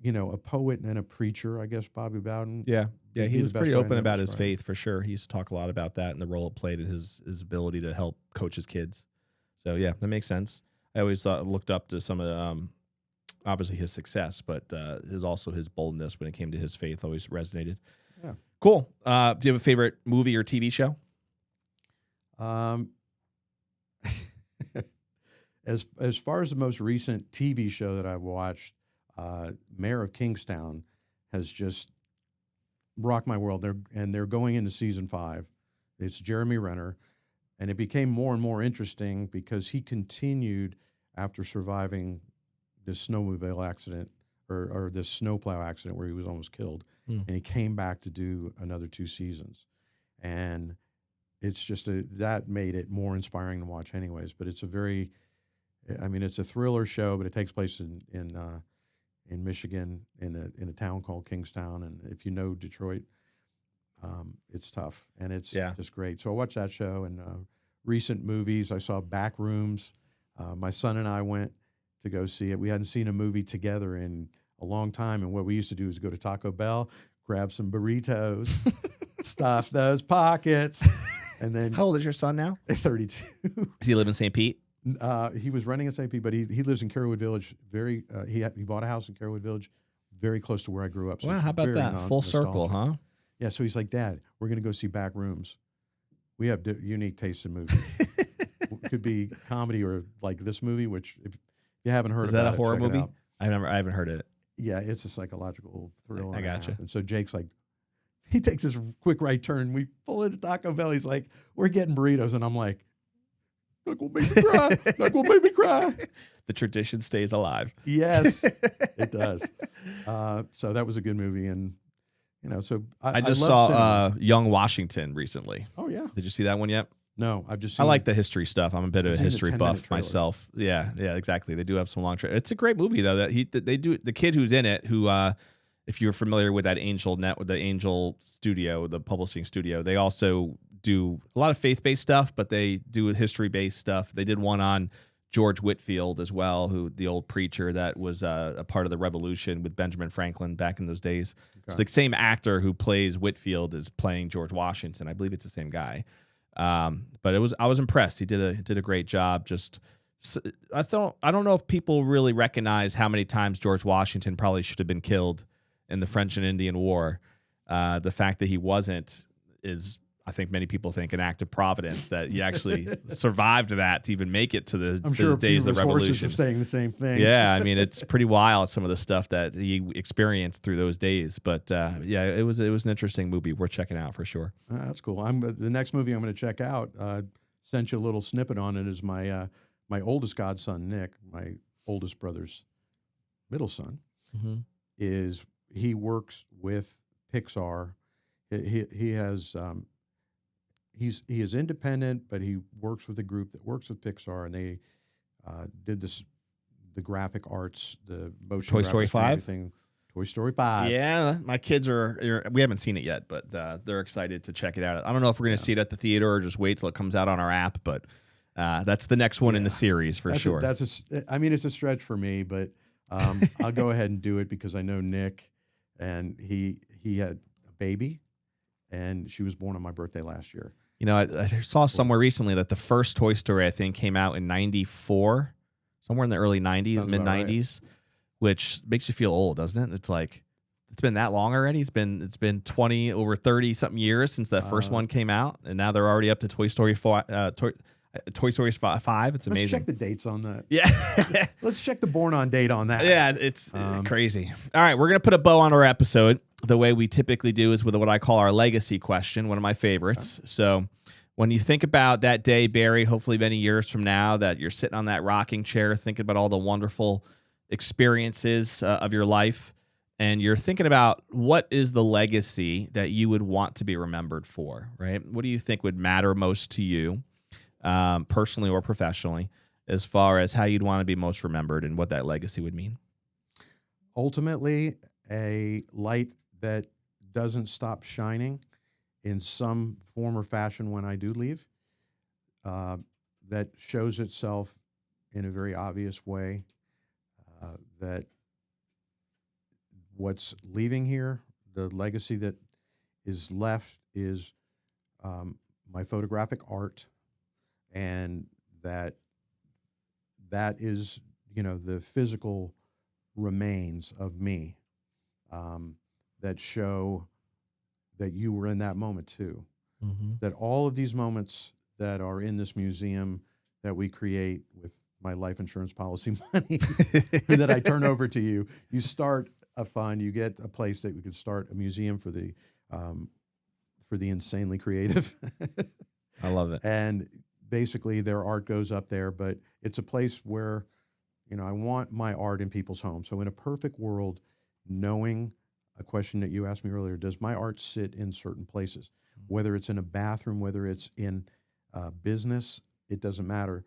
a poet and a preacher. I guess Bobby Bowden. Yeah, he was pretty open about his describe. faith for sure. He used to talk a lot about that and the role it played in his ability to help coach his kids. So yeah, that makes sense. I always looked up to some of obviously his success, but his boldness when it came to his faith always resonated. Yeah, cool. Do you have a favorite movie or TV show? As far as the most recent TV show that I've watched, Mayor of Kingstown has just rocked my world. They're going into season 5. It's Jeremy Renner, and it became more and more interesting because he continued after surviving this snowmobile accident or this snowplow accident where he was almost killed, and he came back to do another 2 seasons, and it's just that made it more inspiring to watch, anyways. But it's it's a thriller show, but it takes place in Michigan in a town called Kingstown, and if you know Detroit, it's tough, and it's just great. So I watched that show, and recent movies, I saw Backrooms. My son and I went to go see it. We hadn't seen a movie together in a long time, and what we used to do is go to Taco Bell, grab some burritos, stuff those pockets, and then. How old is your son now? 32. Does he live in St. Pete? He was running in St. Pete, but he lives in Carrollwood Village. He bought a house in Carrollwood Village, very close to where I grew up. So wow, how about that? Full circle, huh? Yeah. So he's like, "Dad, we're going to go see Backrooms. We have unique tastes in movies. It could be comedy or like this movie, which if you haven't heard, is that about a horror it, movie? I haven't heard of it. Yeah, it's a psychological thriller. I gotcha. And so Jake's like, he takes this quick right turn. We pull into Taco Bell. He's like, "We're getting burritos," and I'm like, "Not gonna make me cry. Not gonna make me cry." The tradition stays alive. Yes, it does. So that was a good movie, and so I just saw Young Washington recently. Oh yeah. Did you see that one yet? No, I've just I seen. like the history stuff. I'm a bit of a history 10-minute buff trailers. myself. Yeah, exactly. They do have some long It's a great movie though. They do the kid who's in it. Who, if you're familiar with that the Angel Studio, the publishing studio, they also do a lot of faith-based stuff, but they do history-based stuff. They did one on George Whitefield as well, who the old preacher that was a part of the Revolution with Benjamin Franklin back in those days. Okay. So the same actor who plays Whitefield is playing George Washington. I believe it's the same guy. But I was impressed. He did a great job. I don't know if people really recognize how many times George Washington probably should have been killed in the French and Indian War. The fact that he wasn't is, I think many people think, an act of providence that he actually survived that to even make it to the days of the Revolution. Are saying the same thing. Yeah, I mean, it's pretty wild, some of the stuff that he experienced through those days. But yeah, it was an interesting movie. Worth checking out for sure. That's cool. The next movie I'm going to check out. Sent you a little snippet on it. Is my oldest godson Nick, my oldest brother's middle son. Mm-hmm. He works with Pixar. He has. He is independent, but he works with a group that works with Pixar, and they did the graphic arts, the motion. Toy Story 5? Toy Story 5. Yeah, my kids we haven't seen it yet, but they're excited to check it out. I don't know if we're going to see it at the theater or just wait till it comes out on our app, but that's the next one in the series for sure. I mean, it's a stretch for me, but I'll go ahead and do it because I know Nick, and he had a baby, and she was born on my birthday last year. You know, I saw somewhere recently that the first Toy Story, I think, came out in '94, somewhere in the early '90s, mid '90s, right. Which makes you feel old, doesn't it? It's like it's been that long already. It's been 20 over 30 something years since that first one came out, and now they're already up to Toy Story 4. Toy Story 5. It's amazing. Let's check the dates on that. Yeah. Let's check the born on date on that. Yeah, it's crazy. All right, we're going to put a bow on our episode. The way we typically do is with what I call our legacy question, one of my favorites. Okay. So when you think about that day, Barry, hopefully many years from now, that you're sitting on that rocking chair thinking about all the wonderful experiences of your life, and you're thinking about what is the legacy that you would want to be remembered for, right? What do you think would matter most to you? Personally or professionally, as far as how you'd want to be most remembered and what that legacy would mean? Ultimately, a light that doesn't stop shining in some form or fashion when I do leave, that shows itself in a very obvious way, that what's leaving here, the legacy that is left is my photographic art. And that is, the physical remains of me that show that you were in that moment too. Mm-hmm. That all of these moments that are in this museum that we create with my life insurance policy money that I turn over to you, you start a fund, you get a place that we could start a museum for the insanely creative. I love it. And basically their art goes up there, but it's a place where, I want my art in people's homes. So in a perfect world, knowing a question that you asked me earlier, does my art sit in certain places? Whether it's in a bathroom, whether it's in business, it doesn't matter.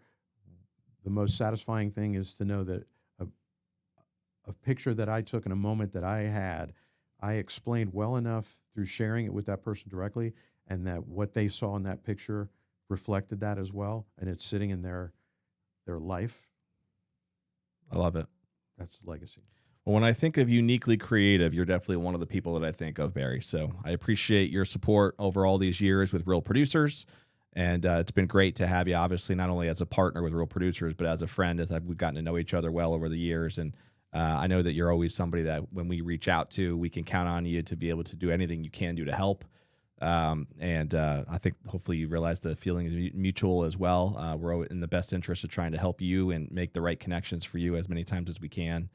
The most satisfying thing is to know that a picture that I took in a moment that I had, I explained well enough through sharing it with that person directly, and that what they saw in that picture reflected that as well, and it's sitting in their life. I love it. That's the legacy. Well, when I think of uniquely creative, you're definitely one of the people that I think of, Barry. So I appreciate your support over all these years with Real Producers, and it's been great to have you, obviously, not only as a partner with Real Producers, but as a friend, as we've gotten to know each other well over the years. And I know that you're always somebody that when we reach out to, we can count on you to be able to do anything you can do to help. And I think hopefully you realize the feeling is mutual as well. We're in the best interest of trying to help you and make the right connections for you as many times as we can.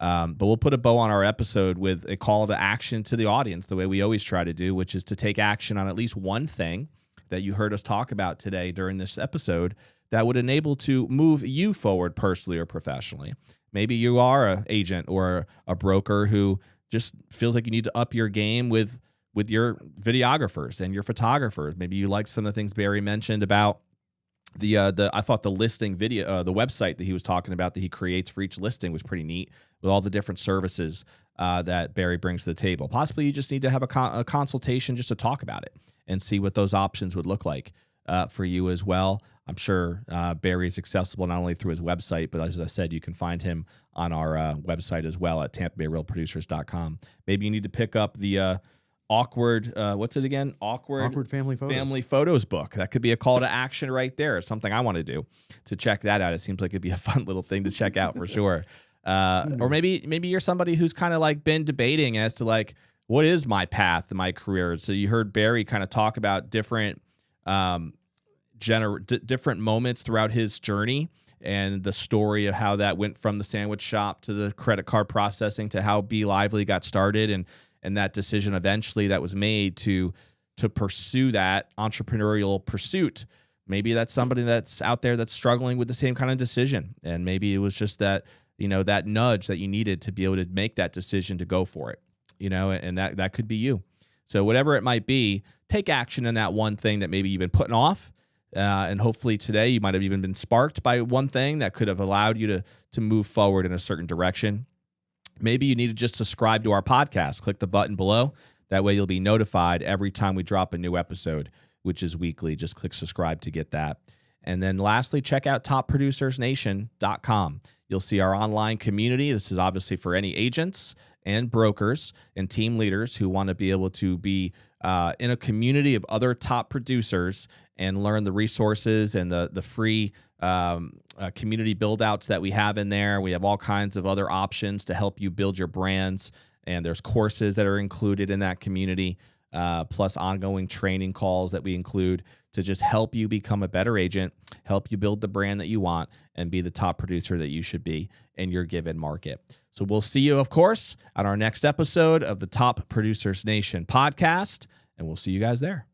But we'll put a bow on our episode with a call to action to the audience, the way we always try to do, which is to take action on at least one thing that you heard us talk about today during this episode that would enable to move you forward personally or professionally. Maybe you are an agent or a broker who just feels like you need to up your game with with your videographers and your photographers. Maybe you like some of the things Barry mentioned about I thought the listing video, the website that he was talking about that he creates for each listing was pretty neat with all the different services that Barry brings to the table. Possibly you just need to have a consultation just to talk about it and see what those options would look like for you as well. I'm sure Barry is accessible not only through his website, but as I said, you can find him on our website as well at TampaBayRealProducers.com. Maybe you need to pick up the awkward, what's it again? Awkward family photos book. That could be a call to action right there. It's something I want to do to check that out. It seems like it'd be a fun little thing to check out for sure. Or maybe you're somebody who's kind of like been debating as to like, what is my path in my career? So you heard Barry kind of talk about different different moments throughout his journey and the story of how that went from the sandwich shop to the credit card processing to how B.Lively got started and that decision eventually that was made to pursue that entrepreneurial pursuit. Maybe that's somebody that's out there that's struggling with the same kind of decision. And maybe it was just that, that nudge that you needed to be able to make that decision to go for it, and that could be you. So whatever it might be, take action in that one thing that maybe you've been putting off. And hopefully today you might have even been sparked by one thing that could have allowed you to move forward in a certain direction. Maybe you need to just subscribe to our podcast. Click the button below. That way you'll be notified every time we drop a new episode, which is weekly. Just click subscribe to get that. And then lastly, check out topproducersnation.com. You'll see our online community. This is obviously for any agents and brokers and team leaders who want to be able to be in a community of other top producers and learn the resources and the free community build-outs that we have in there. We have all kinds of other options to help you build your brands, and there's courses that are included in that community, plus ongoing training calls that we include to just help you become a better agent, help you build the brand that you want, and be the top producer that you should be in your given market. So we'll see you, of course, on our next episode of the Top Producers Nation podcast, and we'll see you guys there.